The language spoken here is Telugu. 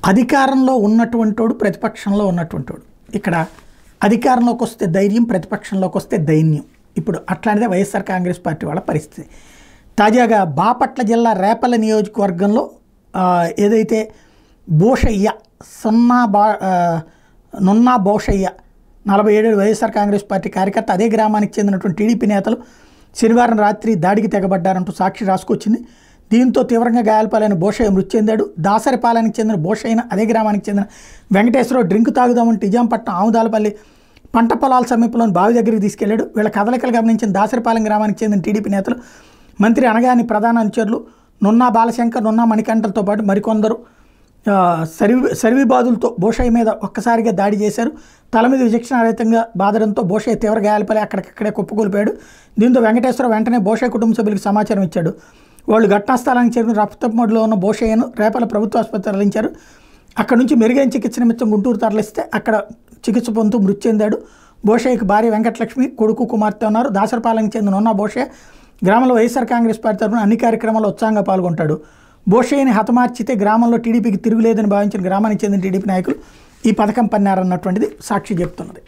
అధికారంలో ఉన్నటువంటోడు ప్రతిపక్షంలో ఉన్నటువంటోడు. ఇక్కడ అధికారంలోకి వస్తే ధైర్యం, ప్రతిపక్షంలోకి వస్తే దైన్యం. ఇప్పుడు అట్లాంటిదే వైఎస్ఆర్ కాంగ్రెస్ పార్టీ వాళ్ళ పరిస్థితి. తాజాగా బాపట్ల జిల్లా రేపల్ల నియోజకవర్గంలో ఏదైతే బోషయ్య నున్నా బోషయ్య 47 వైఎస్ఆర్ కాంగ్రెస్ పార్టీ కార్యకర్త, అదే గ్రామానికి చెందినటువంటి టీడీపీ నేతలు శనివారం రాత్రి దాడికి తెగబడ్డారంటూ సాక్షి రాసుకొచ్చింది. దీంతో తీవ్రంగా గాయాలపాలైన బోషయ్య మృతి చెందాడు. దాసరిపాలెనికి చెందిన బోషయ్యను అదే గ్రామానికి చెందిన వెంకటేశ్వరరావు డ్రింక్ తాగుదామని నిజాంపట్నం ఆముదాలపల్లి పంట పొలాల సమీపంలోని బావి దగ్గరికి తీసుకెళ్లాడు. వీళ్ళ కదలికలు గమనించిన దాసరిపాలెం గ్రామానికి చెందిన టీడీపీ నేతలు, మంత్రి అనగాని ప్రధాన అనుచరులు నున్నా బాలశంకర్, నున్నా మణికంఠలతో పాటు మరికొందరు సర్వీబాదులతో బోషయ్య మీద ఒక్కసారిగా దాడి చేశారు. తల మీద విచక్షణారహితంగా బాధడంతో బోషయ్య తీవ్ర గాయాలపై అక్కడికక్కడే కుప్పకూలిపోయాడు. దీంతో వెంకటేశ్వరరావు వెంటనే బోషయ్య కుటుంబ సభ్యులకు సమాచారం ఇచ్చాడు. వాళ్ళు ఘటనా స్థలానికి చేరిన రక్తమోడులో ఉన్న బోషయ్యను రేపల ప్రభుత్వ ఆసుపత్రి తరలించారు. అక్కడ నుంచి మెరుగైన చికిత్స నిమిత్తం గుంటూరు తరలిస్తే అక్కడ చికిత్స పొందుతూ మృతి చెందాడు. బోషయ్యకు భార్య వెంకటలక్ష్మి, కొడుకు, కుమార్తె ఉన్నారు. దాసరిపాలెంకి చెందిన ఉన్న బోషయ్య గ్రామంలో వైఎస్ఆర్ కాంగ్రెస్ పార్టీ తరఫున అన్ని కార్యక్రమాల్లో ఉత్సాహంగా పాల్గొంటాడు. బోషయ్యని హతమార్చితే గ్రామంలో టీడీపీకి తిరుగులేదని భావించిన గ్రామానికి చెందిన టీడీపీ నాయకులు ఈ పథకం పన్నారన్నటువంటిది సాక్షి చెప్తున్నది.